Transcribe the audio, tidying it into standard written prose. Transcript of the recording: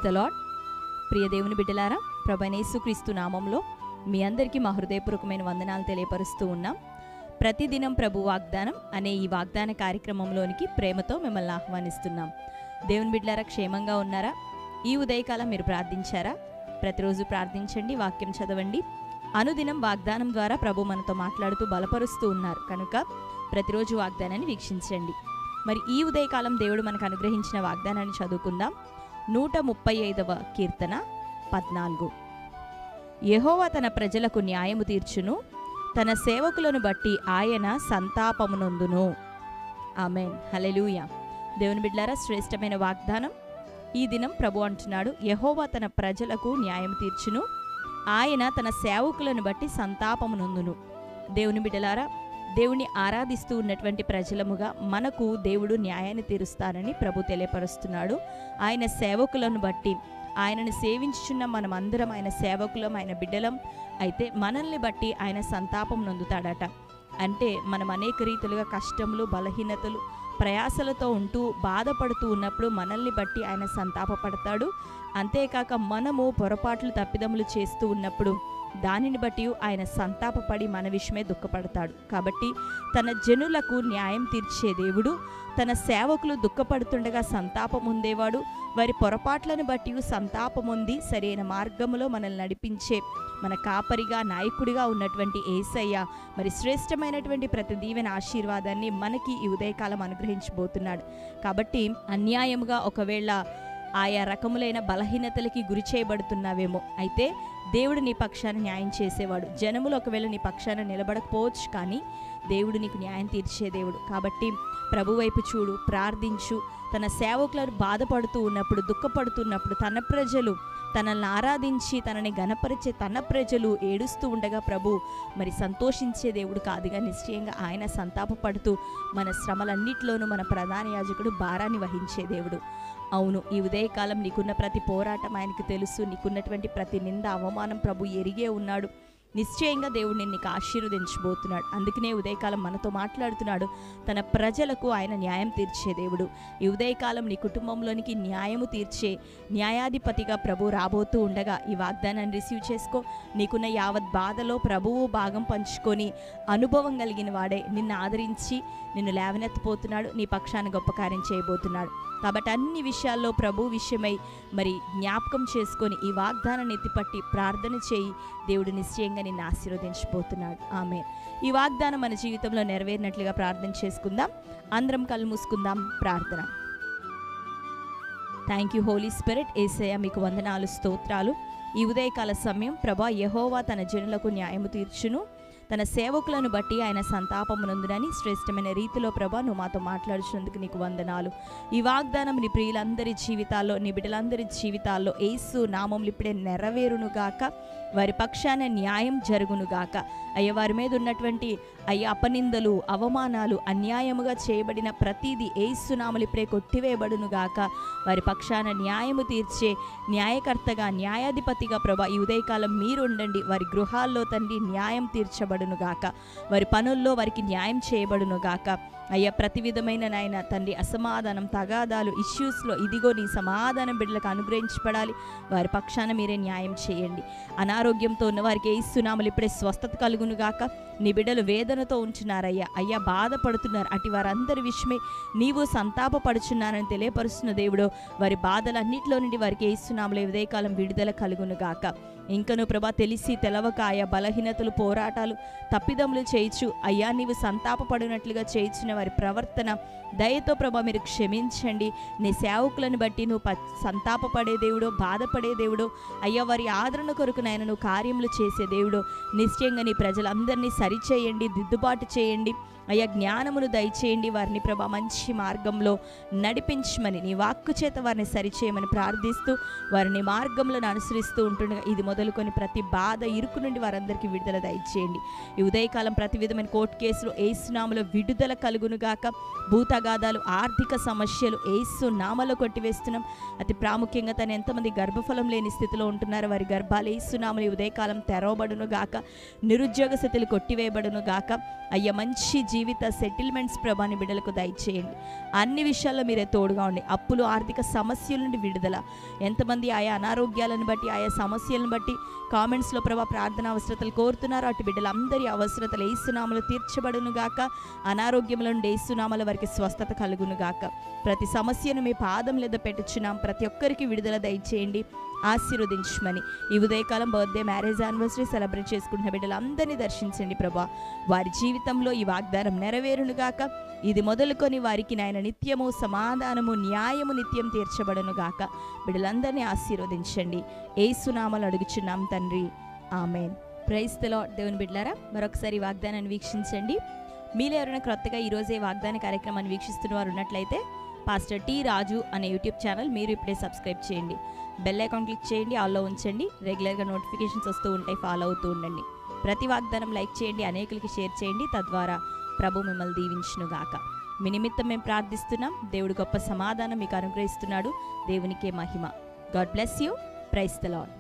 The lord. ప్రియ దేవుని బిడ్డలారా, ప్రభువైన యేసుక్రీస్తు నామంలో మీ అందరికీ మా హృదయపూర్వకమైన వందనాలు తెలియపరుస్తూ ఉన్నాం. ప్రతిదినం ప్రభు వాగ్దానం అనే ఈ వాగ్దాన కార్యక్రమంలోనికి ప్రేమతో మిమ్మల్ని ఆహ్వానిస్తున్నాం. దేవుని బిడ్డలారా, క్షేమంగా ఉన్నారా? ఈ ఉదయకాలం మీరు ప్రార్థించారా? ప్రతిరోజు ప్రార్థించండి, వాక్యం చదవండి. అనుదినం వాగ్దానం ద్వారా ప్రభు మనతో మాట్లాడుతూ బలపరుస్తూ ఉన్నారు కనుక ప్రతిరోజు వాగ్దానాన్ని వీక్షించండి. మరి ఈ ఉదయకాలం దేవుడు మనకు అనుగ్రహించిన వాగ్దానాన్ని చదువుకుందాం. 135వ కీర్తన 14. యెహోవా తన ప్రజలకు న్యాయము తీర్చును, తన సేవకులను బట్టి ఆయన సంతాపమునొందును. ఆమేన్, హల్లెలూయా. దేవుని బిడ్డలారా, శ్రేష్టమైన వాగ్దానం ఈ దినం ప్రభు అంటున్నాడు, యెహోవా తన ప్రజలకు న్యాయం తీర్చును, ఆయన తన సేవకులను బట్టి సంతాపమునొందును. దేవుని బిడ్డలారా, దేవుని ఆరాధిస్తూ ఉన్నటువంటి ప్రజలముగా మనకు దేవుడు న్యాయాన్ని తీరుస్తానని ప్రభు తెలియపరుస్తున్నాడు. ఆయన సేవకులను బట్టి, ఆయనను సేవించుచున్న మనమందరం ఆయన సేవకులం, ఆయన బిడ్డలం అయితే మనల్ని బట్టి ఆయన సంతాపం నొందుతాడట. అంటే మనం అనేక రీతిలుగా కష్టములు, బలహీనతలు, ప్రయాసలతో ఉంటూ బాధపడుతూ ఉన్నప్పుడు మనల్ని బట్టి ఆయన సంతాపపడతాడు. అంతేకాక మనము పొరపాట్లు, తప్పిదములు చేస్తూ ఉన్నప్పుడు దానిని బట్టి ఆయన సంతాపపడి మన విషయమే దుఃఖపడతాడు. కాబట్టి తన జనులకు న్యాయం తీర్చే దేవుడు, తన సేవకులు దుఃఖపడుతుండగా సంతాపం ఉందేవాడు, వారి పొరపాట్లను బట్టి సంతాపముంది సరైన మార్గములో మనల్ని నడిపించే మన కాపరిగా, నాయకుడిగా ఉన్నటువంటి యేసయ్య మరి శ్రేష్టమైనటువంటి ప్రతి దీవెన ఆశీర్వాదాన్ని మనకి ఈ ఉదయకాలం అనుగ్రహించబోతున్నాడు. కాబట్టి అన్యాయముగా ఒకవేళ ఆయా రకములైన బలహీనతలకి గురి చేయబడుతున్నావేమో, అయితే దేవుడు నీ పక్షాన న్యాయం చేసేవాడు. జనములు ఒకవేళ నీ పక్షాన నిలబడకపోవచ్చు, కానీ దేవుడు నీకు న్యాయం తీర్చే దేవుడు. కాబట్టి ప్రభు వైపు చూడు, ప్రార్థించు. తన సేవకులను బాధపడుతూ ఉన్నప్పుడు, దుఃఖపడుతున్నప్పుడు, తన ప్రజలు తనల్ని ఆరాధించి తనని గణపరిచే తన ప్రజలు ఏడుస్తూ ఉండగా ప్రభు మరి సంతోషించే దేవుడు కాదుగా, నిశ్చయంగా ఆయన సంతాపపడుతూ మన శ్రమలన్నిటిలోనూ మన ప్రధాన యాజకుడు భారాన్ని వహించే దేవుడు. అవును, ఈ ఉదయకాలం నీకున్న ప్రతి పోరాటం ఆయనకు తెలుసు. నీకున్నటువంటి ప్రతి నింద, అవమానం ప్రభు ఎరిగే ఉన్నాడు. నిశ్చయంగా దేవుడు నీకు ఆశీర్వదించబోతున్నాడు. అందుకనే ఉదయకాలం మనతో మాట్లాడుతున్నాడు. తన ప్రజలకు ఆయన న్యాయం తీర్చే దేవుడు. ఈ ఉదయకాలం నీ కుటుంబంలోనికి న్యాయము తీర్చే న్యాయాధిపతిగా ప్రభు రాబోతూ ఉండగా ఈ వాగ్దానాన్ని రిసీవ్ చేసుకో. నీకున్న యావత్ బాధలో ప్రభువు భాగం పంచుకొని అనుభవం కలిగిన వాడే నిన్ను ఆదరించి నిన్ను లేవనెత్తపోతున్నాడు. నీ పక్షాన గొప్ప కార్యం చేయబోతున్నాడు. కాబట్టి అన్ని విషయాల్లో ప్రభు విషయమై మరి జ్ఞాపకం చేసుకొని ఈ వాగ్దానాన్ని ఎత్తిపట్టి ప్రార్థన చేయి. దేవుడు నిశ్చయంగా నిన్ను ఆశీర్వదించబోతున్నాడు. ఆమేన్. ఈ వాగ్దానం మన జీవితంలో నెరవేరినట్లుగా ప్రార్థన చేసుకుందాం. అందరం కళ్ళు మూసుకుందాం. ప్రార్థన. Thank you holy spirit. Yesayya మీకు వందనాలు, స్తోత్రాలు. ఈ ఉదయకాల సమయం ప్రభా, యెహోవా తన జనులకు న్యాయము తీర్చును, తన సేవకులను బట్టి ఆయన సంతాపమునందునని శ్రేష్టమైన రీతిలో ప్రభా నువ్వు మాతో మాట్లాడుచున్నందుకు నీకు వందనాలు. ఈ వాగ్దానం నీ ప్రియులందరి జీవితాల్లో, నీ బిడ్డలందరి జీవితాల్లో యేసు నామములు ఇప్పుడే నెరవేరునుగాక. వారి పక్షాన న్యాయం జరుగునుగాక. అయ్యా, వారి మీద ఉన్నటువంటి అపనిందలు, అవమానాలు, అన్యాయముగా చేయబడిన ప్రతిదీ యేసు నామములు ఇప్పుడే కొట్టివేయబడునుగాక. వారి పక్షాన న్యాయము తీర్చే న్యాయకర్తగా, న్యాయాధిపతిగా ప్రభా ఈ ఉదయకాలం మీరుండండి. వారి గృహాల్లో తండ్రి న్యాయం తీర్చబడునుగాక. వారి పనుల్లో వారికి న్యాయం చేయబడునుగాక. అయ్యా, ప్రతి విధమైన నాయన తండ్రి అసమాధానం, తగాదాలు, ఇష్యూస్లో ఇదిగో నీ సమాధానం బిడ్డలకు అనుగ్రహించబడాలి. వారి పక్షాన మీరే న్యాయం చేయండి. అనారోగ్యంతో ఉన్న వారికి యేసు నామములో ఇప్పుడే స్వస్థత కలుగునుగాక. నీ బిడ్డలు వేదనతో ఉంటున్నారయ్యా, అయ్యా బాధపడుతున్నారు. అటు వారందరి విషయమై నీవు సంతాపపడుచున్నానని తెలియపరుస్తున్న దేవుడు, వారి బాధలన్నింటిలో నుండి వారికి యేసు నామములో ఉదయకాలం విడుదల కలుగునుగాక. ఇంకను ప్రభా తెలిసి తెలవక ఆయా బలహీనతలు, పోరాటాలు, తప్పిదములు చేయొచ్చు అయ్యా, నీవు సంతాపపడినట్లుగా చేయించిన వారి ప్రవర్తన దయతో ప్రభా మీరు క్షమించండి. నీ సేవకులను బట్టి నువ్వు సంతాపపడే దేవుడు, బాధపడే దేవుడు అయ్యా, వారి ఆదరణ కొరకు నాయన నువ్వు కార్యములు చేసే దేవుడు. నిశ్చయంగా నీ ప్రజలందరినీ సరిచేయండి, దిద్దుబాటు చేయండి అయ్యా, జ్ఞానమును దయచేయండి. వారిని ప్రభా మంచి మార్గంలో నడిపించమని, నీ వాక్కు చేత వారిని సరిచేయమని ప్రార్థిస్తూ వారిని మార్గంలో అనుసరిస్తూ ఉంటుండగా ఇది మొదలుకొని ప్రతి బాధ, ఇరుకు నుండి వారందరికీ విడుదల దయచేయండి. ఈ ఉదయకాలం ప్రతి విధమైన కోర్టు కేసులు యేసు నామములో విడుదల కలుగునుగాక. భూతగాదాలు, ఆర్థిక సమస్యలు యేసు నామములో కొట్టివేస్తున్నాం. అతి ప్రాముఖ్యంగా తను ఎంతమంది గర్భఫలం లేని స్థితిలో ఉంటున్నారో వారి గర్భాలు యేసు నామములో ఈ ఉదయకాలం తెరవబడును గాక. నిరుద్యోగ స్థితులు కొట్టివేయబడును గాక. అయ్యా, మంచి జీవిత సెటిల్మెంట్స్ ప్రభాని బిడ్డలకు దయచేయండి. అన్ని విషయాల్లో మీరే తోడుగా ఉండి అప్పులు, ఆర్థిక సమస్యల నుండి విడుదల. ఎంతమంది ఆయా అనారోగ్యాలను బట్టి, ఆయా సమస్యలను బట్టి కామెంట్స్లో ప్రభా ప్రార్థన అవసరతలు కోరుతున్నారో అటు బిడ్డలందరి అవసరతలు యేసు నామములో తీర్చబడును గాక. అనారోగ్యముల నుండి యేసు నామములో వారికి స్వస్థత కలుగును గాక. ప్రతి సమస్యను మీ పాదం లేదా పెట్టుచున్నాం. ప్రతి ఒక్కరికి విడుదల దయచేయండి, ఆశీర్వదించమని. ఈ ఉదయకాలం బర్త్డే, మ్యారేజ్ యానివర్సరీ సెలబ్రేట్ చేసుకుంటున్న బిడ్డలందరినీ దర్శించండి ప్రభా. వారి జీవితంలో ఈ వాగ్దానం నెరవేరును గాక. ఇది మొదలుకొని వారికి నాయన నిత్యము సమాధానము, న్యాయము నిత్యం తీర్చబడును గాక. బిడ్డలందరినీ ఆశీర్వదించండి. యేసు నామములో అడుగుచున్నాం తండ్రి, ఆమేన్. Praise the lord. దేవుని బిడ్డలారా, మరొకసారి వాగ్దానాన్ని వీక్షించండి. మీలో ఎవరైనా క్రొత్తగా ఈరోజే వాగ్దాన కార్యక్రమాన్ని వీక్షిస్తున్న వారు ఉన్నట్లయితే పాస్టర్ టి రాజు అనే యూట్యూబ్ ఛానల్ మీరు ఇప్పుడే సబ్స్క్రైబ్ చేయండి. బెల్ ఐకాన్ క్లిక్ చేయండి, ఆల్లో ఉంచండి. రెగ్యులర్గా నోటిఫికేషన్స్ వస్తూ ఉంటాయి, ఫాలో అవుతూ ఉండండి. ప్రతి వాగ్దానం లైక్ చేయండి, అనేకులకి షేర్ చేయండి. తద్వారా ప్రభు మిమ్మల్ని దీవించునుగాక. మీ నిమిత్తం మేము ప్రార్థిస్తున్నాం. దేవుడు గొప్ప సమాధానం మీకు అనుగ్రహిస్తున్నాడు. దేవునికే మహిమ. God bless you. Praise the lord.